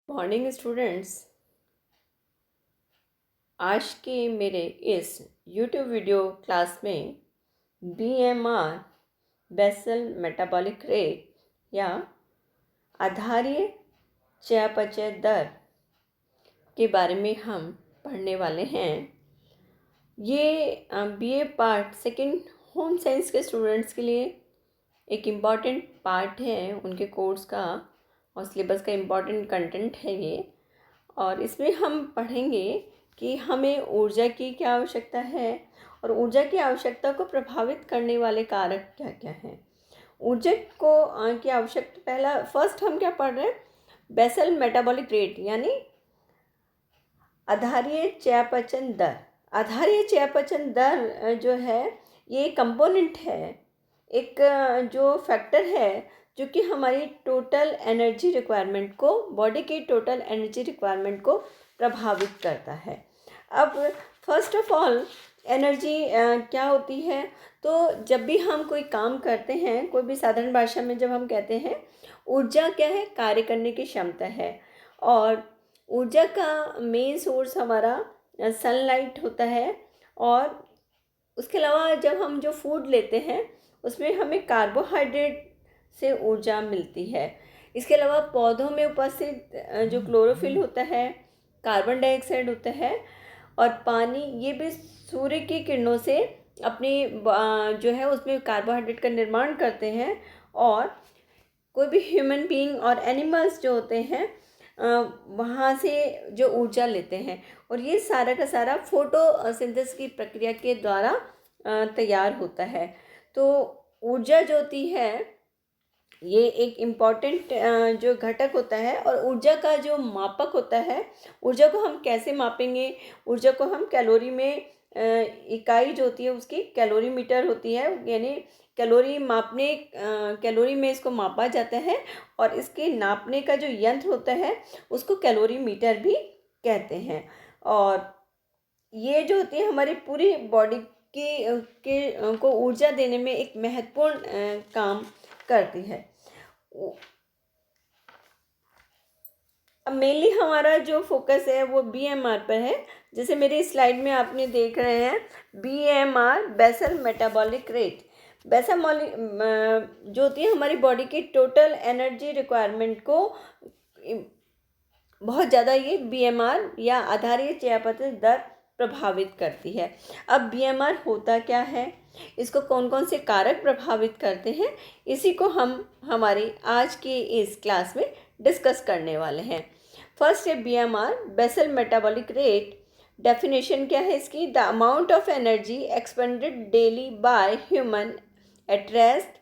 Morning students. आज के मेरे इस यूट्यूब वीडियो क्लास में बीएमआर बेसल मेटाबॉलिक रेट या आधारीय चयापचय दर के बारे में हम पढ़ने वाले हैं। ये BA part second home science के स्टूडेंट्स के लिए एक इम्पॉर्टेंट पार्ट है उनके कोर्स का और सिलेबस का इम्पॉर्टेंट कंटेंट है ये। और इसमें हम पढ़ेंगे कि हमें ऊर्जा की क्या आवश्यकता है और ऊर्जा की आवश्यकता को प्रभावित करने वाले कारक क्या क्या हैं। ऊर्जा को की आवश्यकता फर्स्ट हम क्या पढ़ रहे हैं, बेसल मेटाबॉलिक रेट यानी आधारीय चयापचय दर। आधारीय चयापचय दर जो है ये कंपोनेंट है, एक जो फैक्टर है जो कि हमारी टोटल एनर्जी रिक्वायरमेंट को, बॉडी की टोटल एनर्जी रिक्वायरमेंट को प्रभावित करता है। अब फर्स्ट ऑफ ऑल एनर्जी क्या होती है, तो जब भी हम कोई काम करते हैं, कोई भी साधारण भाषा में जब हम कहते हैं ऊर्जा क्या है, कार्य करने की क्षमता है। और ऊर्जा का मेन सोर्स हमारा सनलाइट होता है। और उसके अलावा जब हम जो फूड लेते हैं उसमें हमें कार्बोहाइड्रेट से ऊर्जा मिलती है। इसके अलावा पौधों में उपस्थित जो क्लोरोफिल होता है, कार्बन डाइऑक्साइड होता है और पानी, ये भी सूर्य की किरणों से अपनी जो है उसमें कार्बोहाइड्रेट का निर्माण करते हैं। और कोई भी ह्यूमन बीइंग और एनिमल्स जो होते हैं वहाँ से जो ऊर्जा लेते हैं। और ये सारा का सारा फोटोसिंथेसिस की प्रक्रिया के द्वारा तैयार होता है। तो ऊर्जा जो होती है ये एक इम्पॉर्टेंट जो घटक होता है। और ऊर्जा का जो मापक होता है, ऊर्जा को हम कैसे मापेंगे, ऊर्जा को हम कैलोरी में इकाई जो होती है उसकी कैलोरीमीटर होती है, यानी कैलोरी मापने कैलोरी में इसको मापा जाता है। और इसके नापने का जो यंत्र होता है उसको कैलोरीमीटर भी कहते हैं। और ये जो होती है हमारी पूरी बॉडी के को ऊर्जा देने में एक महत्वपूर्ण काम करती है। अब मेनली हमारा जो फोकस है वो बीएमआर पर है। जैसे मेरी स्लाइड में आपने देख रहे हैं BMR basal metabolic rate. Basal जो होती है हमारी बॉडी की टोटल एनर्जी रिक्वायरमेंट को बहुत ज़्यादा ये बीएमआर या आधारीय चयापचय दर प्रभावित करती है। अब बीएमआर होता क्या है, इसको कौन कौन से कारक प्रभावित करते हैं, इसी को हम हमारी आज की इस क्लास में डिस्कस करने वाले हैं। फर्स्ट है BMR basal metabolic rate. Definition क्या है इसकी, the amount of energy expended daily by human at rest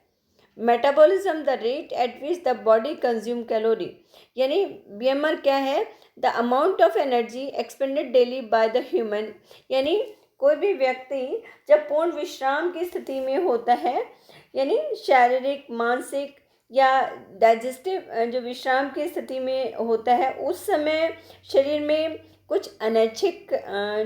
metabolism, the rate at which the body consume calorie. यानी बीएमआर क्या है, the amount of energy expended daily by the human, यानी कोई भी व्यक्ति जब पूर्ण विश्राम की स्थिति में होता है, यानी शारीरिक, मानसिक या डाइजेस्टिव जो विश्राम की स्थिति में होता है, उस समय शरीर में कुछ अनैच्छिक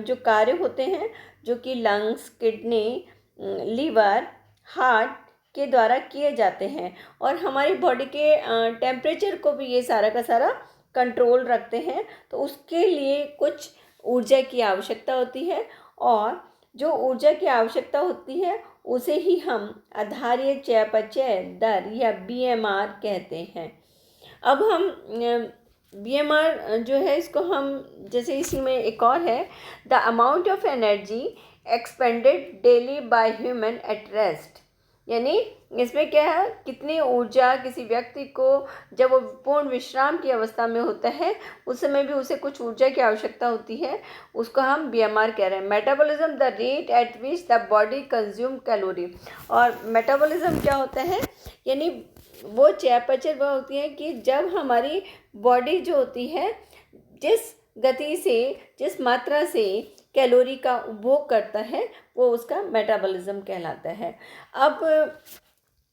जो कार्य होते हैं जो कि लंग्स, किडनी, लीवर, हार्ट के द्वारा किए जाते हैं। और हमारी बॉडी के टेम्परेचर को भी ये सारा का सारा कंट्रोल रखते हैं। तो उसके लिए कुछ ऊर्जा की आवश्यकता होती है। और जो ऊर्जा की आवश्यकता होती है उसे ही हम आधारीय चयापचय दर या बीएमआर कहते हैं। अब हम बीएमआर जो है इसको हम, जैसे इसी में एक और है, the amount of energy expended daily by human at rest. यानी इसमें क्या है, कितनी ऊर्जा किसी व्यक्ति को जब वो पूर्ण विश्राम की अवस्था में होता है उस समय भी उसे कुछ ऊर्जा की आवश्यकता होती है, उसको हम बीएमआर कह रहे हैं। Metabolism, the rate at which the body consume calorie. और मेटाबॉलिज्म क्या होता है, यानी वो चयापचय वह होती है कि जब हमारी बॉडी जो होती है जिस गति से, जिस मात्रा से कैलोरी का उपभोग करता है वो उसका मेटाबॉलिज्म कहलाता है। अब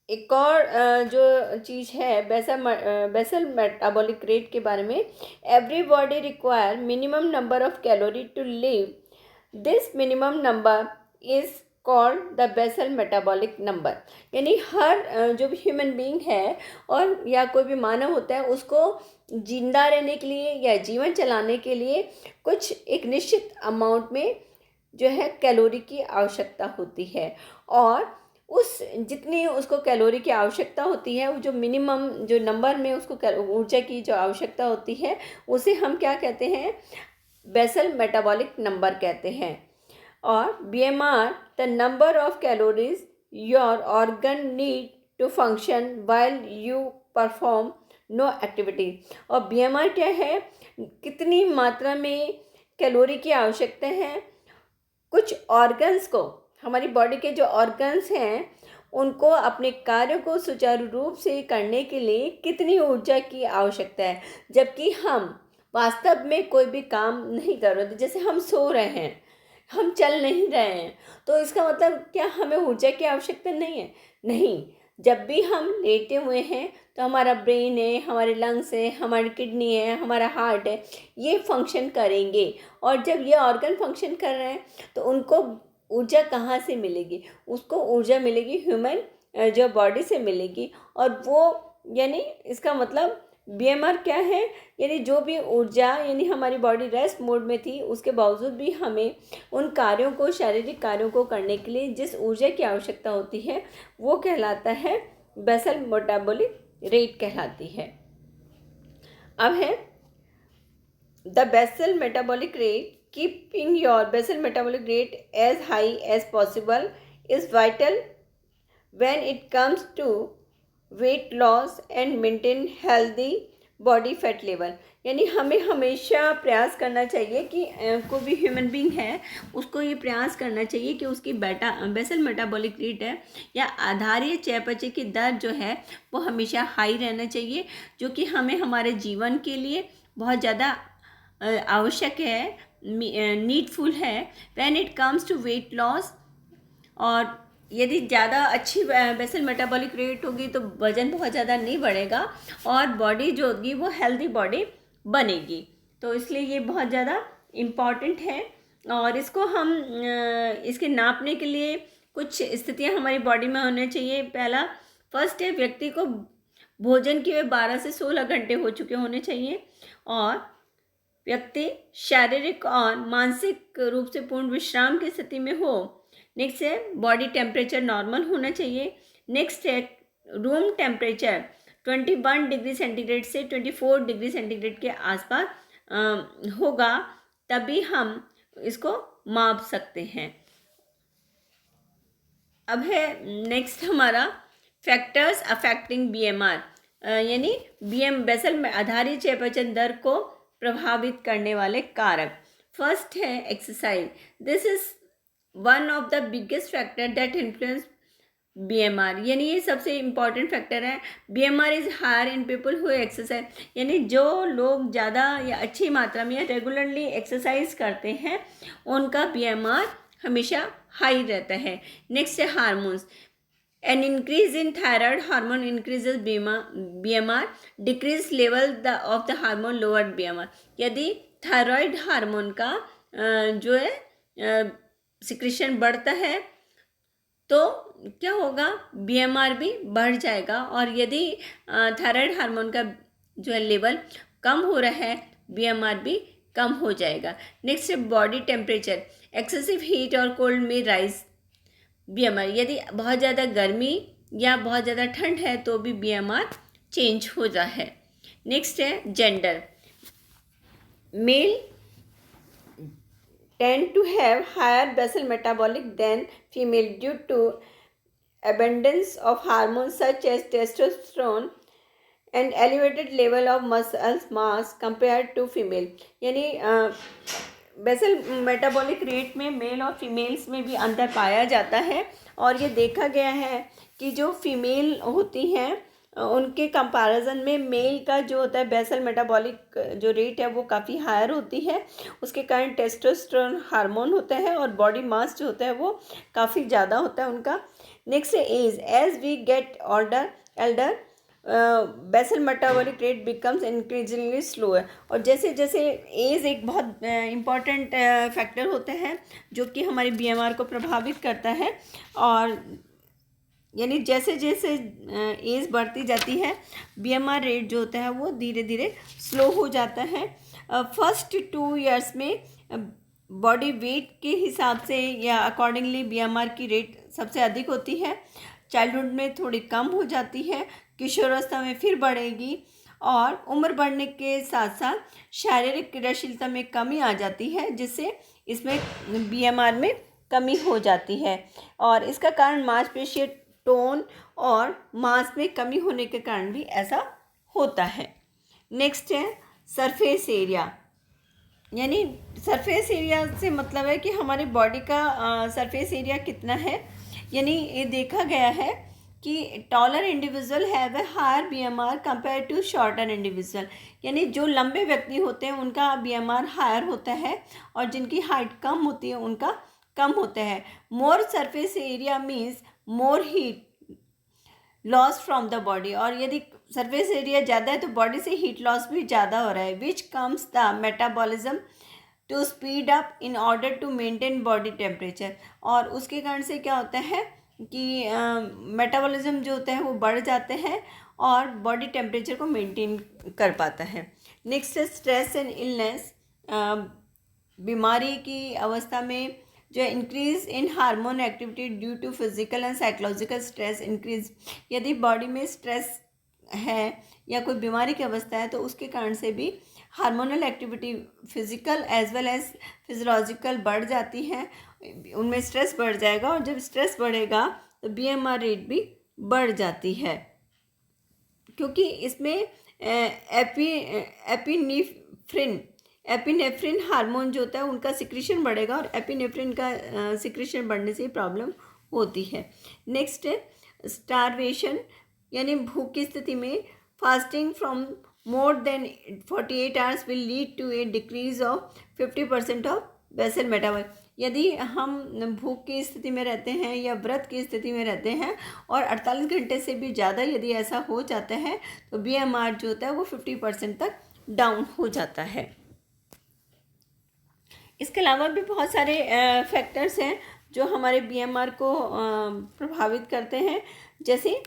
एक और जो चीज़ है बेसल मेटाबॉलिक रेट के बारे में, every body require minimum number of calorie to live, this minimum number is called the basal metabolic number. यानी हर जो भी ह्यूमन बीइंग है और या कोई भी मानव होता है उसको जिंदा रहने के लिए या जीवन चलाने के लिए कुछ एक निश्चित अमाउंट में जो है कैलोरी की आवश्यकता होती है। और उस जितनी उसको कैलोरी की आवश्यकता होती है, वो जो मिनिमम जो नंबर में उसको ऊर्जा की जो आवश्यकता होती है, उसे हम क्या कहते हैं, बेसल मेटाबॉलिक नंबर कहते हैं। और BMR the number of calories your organ need to function while you perform no activity. और बीएमआर क्या है, कितनी मात्रा में कैलोरी की आवश्यकता है कुछ ऑर्गन्स को, हमारी बॉडी के जो ऑर्गन्स हैं उनको अपने कार्यों को सुचारू रूप से करने के लिए कितनी ऊर्जा की आवश्यकता है, जबकि हम वास्तव में कोई भी काम नहीं कर रहे। जैसे हम सो रहे हैं, हम चल नहीं रहे हैं, तो इसका मतलब क्या हमें ऊर्जा की आवश्यकता नहीं है? नहीं। जब भी हम लेटे हुए हैं तो हमारा ब्रेन है, हमारे लंग्स है, हमारी किडनी है, हमारा हार्ट है, ये फंक्शन करेंगे। और जब ये ऑर्गन फंक्शन कर रहे हैं तो उनको ऊर्जा कहाँ से मिलेगी? उसको ऊर्जा मिलेगी ह्यूमन जो बॉडी से मिलेगी। और वो यानी इसका मतलब बीएमआर क्या है, यानी जो भी ऊर्जा, यानी हमारी बॉडी रेस्ट मोड में थी उसके बावजूद भी हमें उन कार्यों को, शारीरिक कार्यों को करने के लिए जिस ऊर्जा की आवश्यकता होती है वो कहलाता है बेसल मेटाबॉलिक रेट कहलाती है। अब है the basal metabolic rate. Keeping your basal metabolic rate as high as possible is vital when it comes to weight loss and maintain healthy body fat level. यानी हमें हमेशा प्रयास करना चाहिए कि कोई भी ह्यूमन बीइंग है उसको ये प्रयास करना चाहिए कि उसकी बेसल मेटाबॉलिक रेट है या आधारीय चयापचय की दर जो है वो हमेशा हाई रहना चाहिए, जो कि हमें हमारे जीवन के लिए बहुत ज़्यादा आवश्यक है, नीडफुल है when it comes to weight loss. और यदि ज़्यादा अच्छी बेसल मेटाबॉलिक रेट होगी तो वज़न बहुत ज़्यादा नहीं बढ़ेगा और बॉडी जो होगी वो हेल्दी बॉडी बनेगी। तो इसलिए ये बहुत ज़्यादा इम्पॉर्टेंट है। और इसको हम इसके नापने के लिए कुछ स्थितियां हमारी बॉडी में होनी चाहिए। फर्स्ट है, व्यक्ति को भोजन किए 12 से 16 घंटे हो चुके होने चाहिए और व्यक्ति शारीरिक और मानसिक रूप से पूर्ण विश्राम की स्थिति में हो। नेक्स्ट है, बॉडी टेम्परेचर नॉर्मल होना चाहिए। नेक्स्ट है, रूम टेम्परेचर 21 डिग्री सेंटीग्रेड से 24 डिग्री सेंटीग्रेड के आसपास होगा, तभी हम इसको माप सकते हैं। अब है नेक्स्ट हमारा फैक्टर्स अफेक्टिंग बीएमआर, यानी बेसल में आधारित चयापचय दर को प्रभावित करने वाले कारक। फर्स्ट है exercise. This is one of the biggest factor that influence BMR, यानी ये सबसे इम्पॉर्टेंट फैक्टर है। BMR is higher in people who exercise, यानी जो लोग ज़्यादा या अच्छी मात्रा में या रेगुलरली एक्सरसाइज करते हैं उनका बीएमआर हमेशा हाई रहता है। नेक्स्ट है hormones. An increase in thyroid hormone increases BMR, decrease level of the hormone lower BMR. यदि थायराइड हार्मोन का जो है सिक्रेशन बढ़ता है तो क्या होगा, बीएमआर भी बढ़ जाएगा। और यदि थायराइड हार्मोन का जो है लेवल कम हो रहा है, बीएमआर भी कम हो जाएगा। नेक्स्ट है बॉडी टेम्परेचर। एक्सेसिव हीट और कोल्ड में राइज बीएमआर, यदि बहुत ज़्यादा गर्मी या बहुत ज़्यादा ठंड है तो भी बीएमआर चेंज हो रहा है। नेक्स्ट है gender. Male tend to have higher basal metabolic than female due to abundance of hormones such as testosterone and elevated level of muscle mass compared to female। यानी बेसल मेटाबॉलिक रेट में mail और females में भी अंतर पाया जाता है। और ये देखा गया है कि जो फीमेल होती हैं उनके कंपैरिजन में मेल का जो होता है बेसल मेटाबॉलिक जो रेट है वो काफ़ी हायर होती है। उसके कारण टेस्टोस्टेरोन हार्मोन होता है और बॉडी मास जो होता है वो काफ़ी ज़्यादा होता है उनका। नेक्स्ट है age. Age we get elder basal metabolic rate becomes increasingly slow है। और जैसे जैसे एज एक बहुत इम्पॉर्टेंट फैक्टर होता है जो कि हमारे बीएमआर को प्रभावित करता है। और यानी जैसे जैसे एज बढ़ती जाती है बीएमआर रेट जो होता है वो धीरे धीरे स्लो हो जाता है। फर्स्ट 2 इयर्स में बॉडी वेट के हिसाब से या अकॉर्डिंगली बीएमआर की रेट सबसे अधिक होती है। चाइल्डहुड में थोड़ी कम हो जाती है, किशोरावस्था में फिर बढ़ेगी और उम्र बढ़ने के साथ साथ शारीरिक क्रियाशीलता में कमी आ जाती है, जिससे इसमें बीएमआर में कमी हो जाती है। और इसका कारण मांसपेशी टोन और मांस में कमी होने के कारण भी ऐसा होता है। नेक्स्ट है सरफेस एरिया। यानी सरफेस एरिया से मतलब है कि हमारी बॉडी का सरफेस एरिया कितना है। यानी ये देखा गया है कि taller individual have a higher BMR compare to shorter individual. यानी जो लंबे व्यक्ति होते हैं उनका बीएमआर हायर होता है और जिनकी हाइट कम होती है उनका कम होता है। More surface area means more heat loss from the body. और यदि सरफेस एरिया ज़्यादा है तो बॉडी से हीट लॉस भी ज़्यादा हो रहा है। Which comes the metabolism to speed up in order to maintain body temperature. और उसके कारण से क्या होता है कि मेटाबॉलिज्म जो होता है वो बढ़ जाते हैं और बॉडी टेम्परेचर को मेंटेन कर पाता है। नेक्स्ट है स्ट्रेस एंड इलनेस। बीमारी की अवस्था में जो increase in hormone activity due to physical and psychological stress increase. यदि बॉडी में स्ट्रेस है या कोई बीमारी की अवस्था है तो उसके कारण से भी hormonal activity physical as well as physiological बढ़ जाती है, उनमें स्ट्रेस बढ़ जाएगा और जब स्ट्रेस बढ़ेगा तो बीएमआर रेट भी बढ़ जाती है, क्योंकि इसमें एपिनेफ्रिन हार्मोन जो होता है उनका सिक्रीशन बढ़ेगा और एपिनेफ्रिन का सिक्रीशन बढ़ने से प्रॉब्लम होती है। नेक्स्ट है स्टारवेशन। यानी भूख की स्थिति में fasting from more than 48 hours will lead to a decrease of 50% of basal metabolism. यदि हम भूख की स्थिति में रहते हैं या व्रत की स्थिति में रहते हैं और 48 घंटे से भी ज़्यादा यदि ऐसा हो जाता है तो बीएमआर जो होता है वो 50% तक डाउन हो जाता है। इसके अलावा भी बहुत सारे फैक्टर्स हैं जो हमारे बीएमआर को प्रभावित करते हैं, जैसे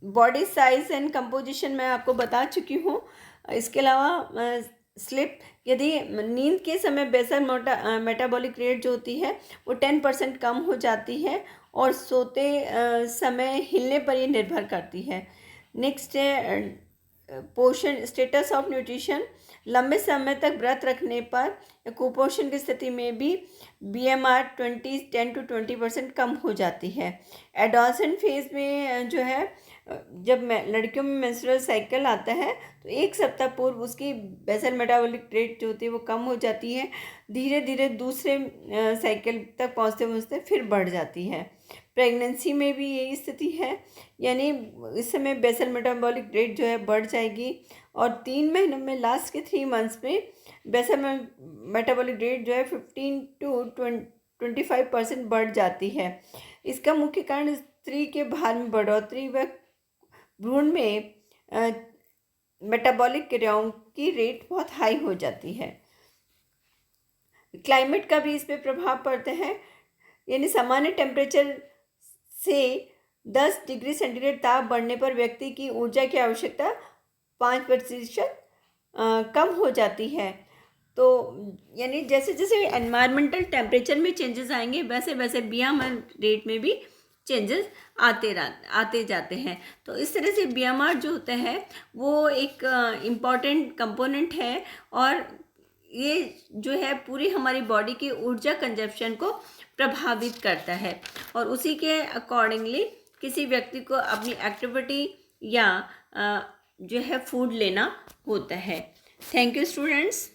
बॉडी साइज एंड कंपोजिशन मैं आपको बता चुकी हूँ। इसके अलावा स्लिप। यदि नींद के समय बेसल मेटाबॉलिक रेट जो होती है वो 10% कम हो जाती है और सोते समय हिलने पर ये निर्भर करती है। नेक्स्ट है पोषण स्टेटस ऑफ न्यूट्रिशन। लंबे समय तक व्रत रखने पर कुपोषण की स्थिति में भी बीएमआर 10 to 20% कम हो जाती है। एडोलेसेंट फेज में जो है जब लड़कियों में मेंस्ट्रुअल साइकिल आता है तो 1 सप्ताह पूर्व उसकी बेसल मेटाबॉलिक रेट जो होती है वो कम हो जाती है, धीरे धीरे दूसरे साइकिल तक पहुँचते पहुँचते फिर बढ़ जाती है। प्रेगनेंसी में भी यही स्थिति है, यानी इस समय बेसल मेटाबॉलिक रेट जो है बढ़ जाएगी और 3 महीनों में लास्ट के 3 मंथ्स में बेसल मेटाबॉलिक रेट जो है 15 to 25% बढ़ जाती है। इसका मुख्य कारण स्त्री के भार में बढ़ोतरी व भ्रूण में मेटाबॉलिक क्रियाओं की रेट बहुत हाई हो जाती है। क्लाइमेट का भी इस पर प्रभाव पड़ता है, यानी सामान्य टेम्परेचर से 10 डिग्री सेंटीग्रेड ताप बढ़ने पर व्यक्ति की ऊर्जा की आवश्यकता 5% कम हो जाती है। तो यानी जैसे जैसे एनवायरमेंटल टेम्परेचर में चेंजेस आएंगे वैसे वैसे बीएमआर रेट में भी चेंजेस आते जाते हैं। तो इस तरह से बीएमआर जो होता है वो एक इम्पॉर्टेंट कंपोनेंट है और ये जो है पूरी हमारी बॉडी की ऊर्जा कंजप्शन को प्रभावित करता है और उसी के अकॉर्डिंगली किसी व्यक्ति को अपनी एक्टिविटी या जो है फूड लेना होता है। Thank you students.